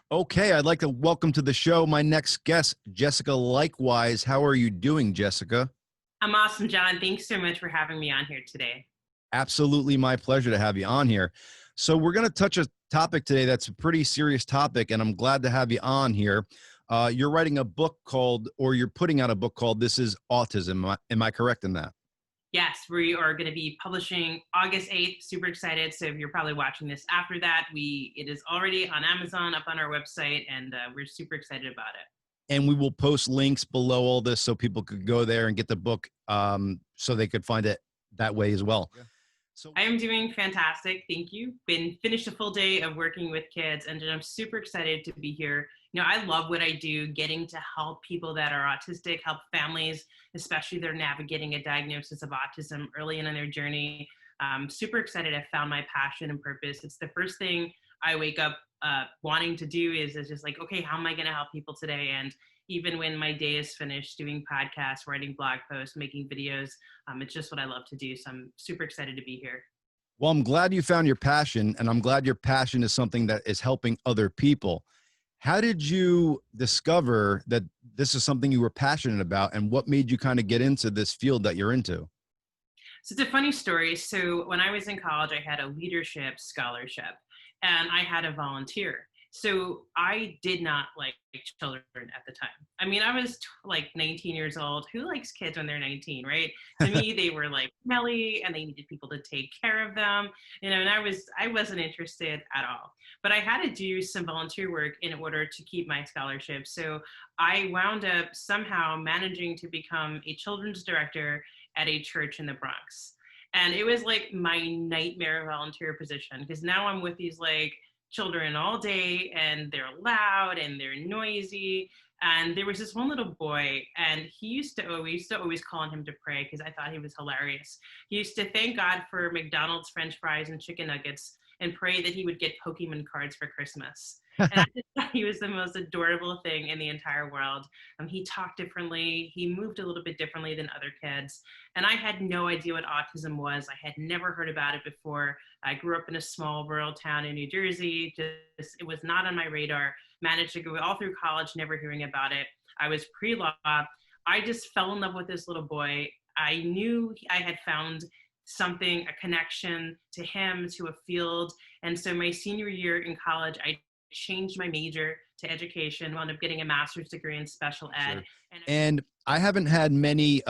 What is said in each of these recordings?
Okay, I'd like to welcome to the show my next guest, Jessica Leichtweisz. How are you doing, Jessica? I'm awesome, John. Thanks so much for having me on here today. Absolutely my pleasure to have you on here. So we're going to touch a topic today that's a pretty serious topic, and I'm glad to have you on here. You're writing a book called, or you're putting out a book called This is Autism. Am I correct in that? Yes, we are going to be publishing August 8th. Super excited. So if you're probably watching this after that, it is already on Amazon, up on our website, and we're super excited about it. And we will post links below all this so people could go there and get the book so they could find it that way as well. Yeah. So I am doing fantastic. Thank you. Finished a full day of working with kids, and I'm super excited to be here. You know, I love what I do, getting to help people that are autistic, help families, especially they're navigating a diagnosis of autism early in their journey. Super excited. I found my passion and purpose. It's the first thing I wake up wanting to do is just like, okay, how am I going to help people today? And even when my day is finished doing podcasts, writing blog posts, making videos, it's just what I love to do. So I'm super excited to be here. Well, I'm glad you found your passion, and I'm glad your passion is something that is helping other people. How did you discover that this is something you were passionate about, and what made you kind of get into this field that you're into? So it's a funny story. So when I was in college, I had a leadership scholarship, and I had a volunteer. So I did not like children at the time. I mean, I was like 19 years old. Who likes kids when they're 19, right? To me, they were like smelly and they needed people to take care of them, you know, and I wasn't interested at all. But I had to do some volunteer work in order to keep my scholarship. So I wound up somehow managing to become a children's director at a church in the Bronx. And it was like my nightmare volunteer position, because now I'm with these like children all day, and they're loud and they're noisy. And there was this one little boy, and we used to always call on him to pray because I thought he was hilarious. He used to thank God for McDonald's French fries and chicken nuggets and pray that he would get Pokemon cards for Christmas. And I just thought he was the most adorable thing in the entire world. He talked differently. He moved a little bit differently than other kids. And I had no idea what autism was. I had never heard about it before. I grew up in a small rural town in New Jersey. It was not on my radar. Managed to go all through college, never hearing about it. I was pre-law. I just fell in love with this little boy. I knew I had found something, a connection to him, to a field. And so my senior year in college, I changed my major to education, wound up getting a master's degree in special ed. Sure. And I haven't had many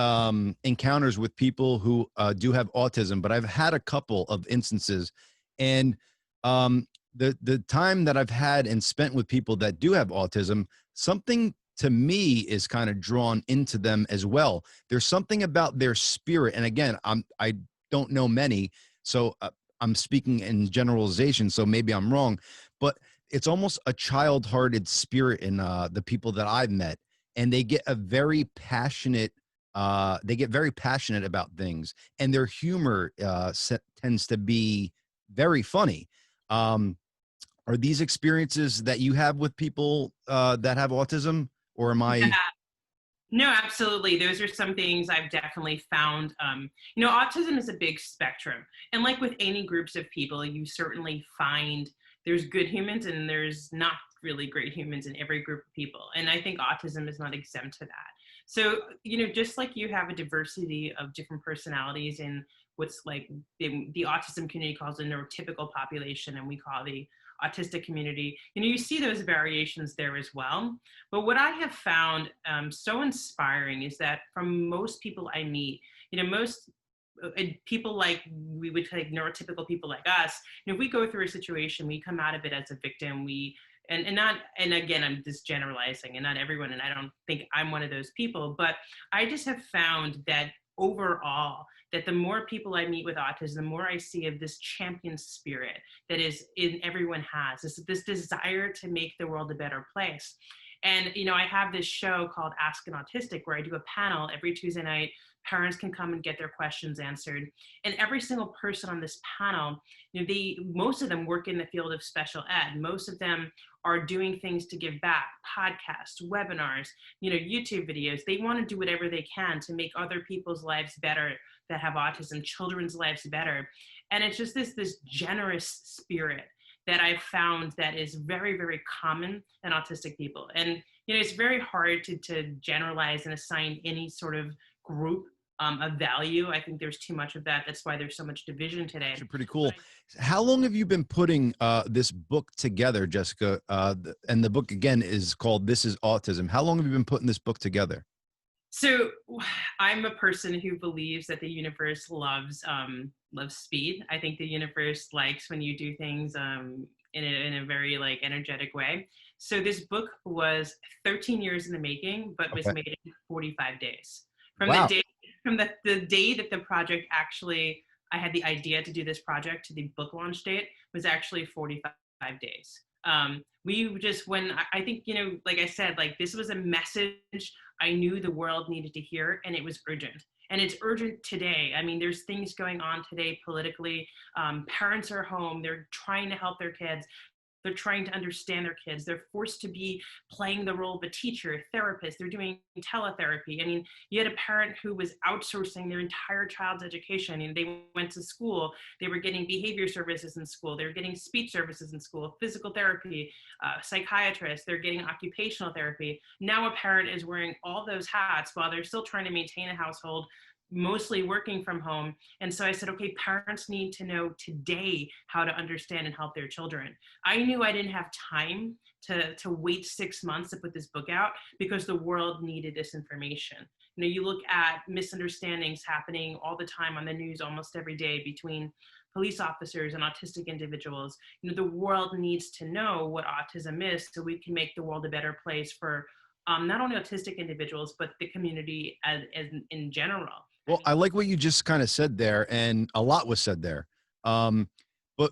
encounters with people who do have autism, but I've had a couple of instances. And the time that I've had and spent with people that do have autism, something to me is kind of drawn into them as well. There's something about their spirit. And again, I don't know many, so I'm speaking in generalization, so maybe I'm wrong, but it's almost a child-hearted spirit in the people that I've met, and they get very passionate about things, and their humor tends to be very funny. Are these experiences that you have with people that have autism, or am I? Yeah. No, absolutely. Those are some things I've definitely found. You know, autism is a big spectrum. And like with any groups of people, you certainly find there's good humans and there's not really great humans in every group of people. And I think autism is not exempt to that. So, you know, just like you have a diversity of different personalities in what's like the autism community calls the neurotypical population, and we call the autistic community, you know, you see those variations there as well. But what I have found so inspiring is that from most people I meet, you know, most people like, we would take neurotypical people like us, you know, if we go through a situation, we come out of it as a victim, and again, I'm just generalizing, and not everyone, and I don't think I'm one of those people, but I just have found that overall, that the more people I meet with autism, the more I see of this champion spirit that is in everyone has, this desire to make the world a better place. And, you know, I have this show called Ask an Autistic where I do a panel every Tuesday night. Parents can come and get their questions answered. And every single person on this panel, you know, most of them work in the field of special ed. Most of them are doing things to give back, podcasts, webinars, you know, YouTube videos. They want to do whatever they can to make other people's lives better that have autism, children's lives better. And it's just this generous spirit that I've found that is very, very common in autistic people. And, it's very hard to generalize and assign any sort of group of value. I think there's too much of that. That's why there's so much division today. Actually pretty But cool. How long have you been putting this book together, Jessica? And the book again is called This is Autism. How long have you been putting this book together? So I'm a person who believes that the universe loves speed. I think the universe likes when you do things in a very like energetic way. So this book was 13 years in the making, but was Okay. made in 45 days. From the Wow. day from the day that the project actually I had the idea to do this project to the book launch date was actually 45 days. We just when I think like I said, like this was a message I knew the world needed to hear, and it was urgent. And it's urgent today. I mean, there's things going on today politically. Parents are home. They're trying to help their kids. They're trying to understand their kids. They're forced to be playing the role of a teacher, therapist. They're doing teletherapy. I mean, you had a parent who was outsourcing their entire child's education. And they went to school. They were getting behavior services in school. They were getting speech services in school, physical therapy, psychiatrists. They're getting occupational therapy. Now a parent is wearing all those hats while they're still trying to maintain a household, mostly working from home. And so I said, okay, parents need to know today how to understand and help their children. I knew I didn't have time to wait 6 months to put this book out because the world needed this information. You look at misunderstandings happening all the time on the news almost every day between police officers and autistic individuals. The world needs to know what autism is so we can make the world a better place for not only autistic individuals, but the community as in general. Well, I like what you just kind of said there, and a lot was said there. But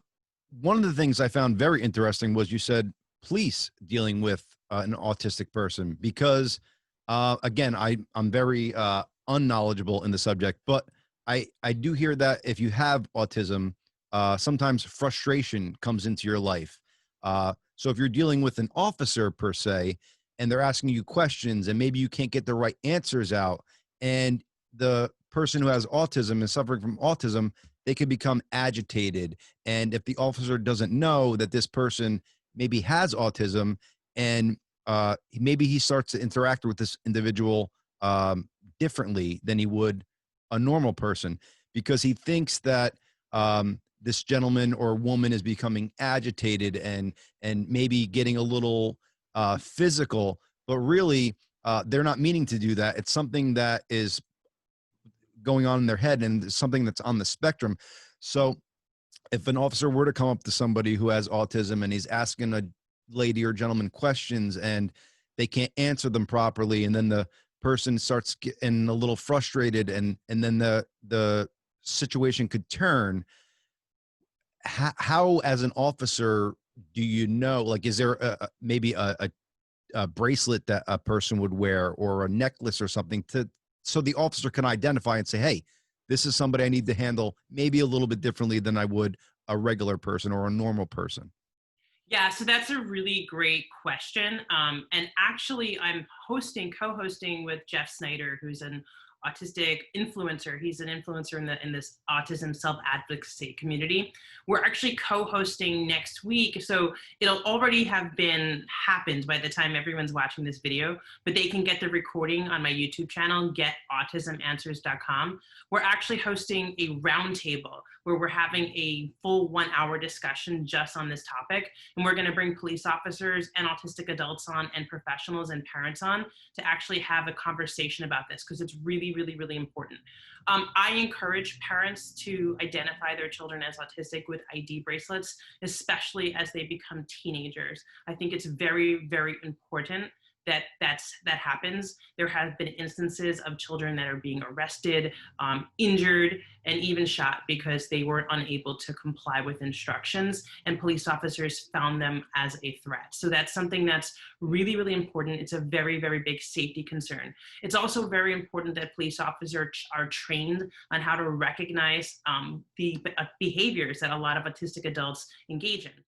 one of the things I found very interesting was you said police dealing with an autistic person because, again, I'm very unknowledgeable in the subject, but I do hear that if you have autism, sometimes frustration comes into your life. So if you're dealing with an officer per se, and they're asking you questions, and maybe you can't get the right answers out, and the person who has autism is suffering from autism, they can become agitated. And if the officer doesn't know that this person maybe has autism, and maybe he starts to interact with this individual differently than he would a normal person, because he thinks that this gentleman or woman is becoming agitated and maybe getting a little physical, but really they're not meaning to do that. It's something that is going on in their head and something that's on the spectrum. So if an officer were to come up to somebody who has autism and he's asking a lady or gentleman questions and they can't answer them properly, and then the person starts getting a little frustrated, and then the situation could turn, how as an officer do you know, like, is there maybe a bracelet that a person would wear or a necklace or something to so the officer can identify and say, hey, this is somebody I need to handle maybe a little bit differently than I would a regular person or a normal person? Yeah, so that's a really great question. And actually, I'm co-hosting with Jeff Snyder, who's an autistic influencer. He's an influencer in this autism self-advocacy community. We're actually co-hosting next week, so it'll already have been happened by the time everyone's watching this video. But they can get the recording on my YouTube channel, getautismanswers.com. We're actually hosting a roundtable where we're having a full 1 hour discussion just on this topic. And we're going to bring police officers and autistic adults on, and professionals and parents on, to actually have a conversation about this, because it's really, really, really important. I encourage parents to identify their children as autistic with ID bracelets, especially as they become teenagers. I think it's very, very important that happens. There have been instances of children that are being arrested, injured, and even shot because they were unable to comply with instructions, and police officers found them as a threat. So that's something that's really, really important. It's a very, very big safety concern. It's also very important that police officers are trained on how to recognize the behaviors that a lot of autistic adults engage in.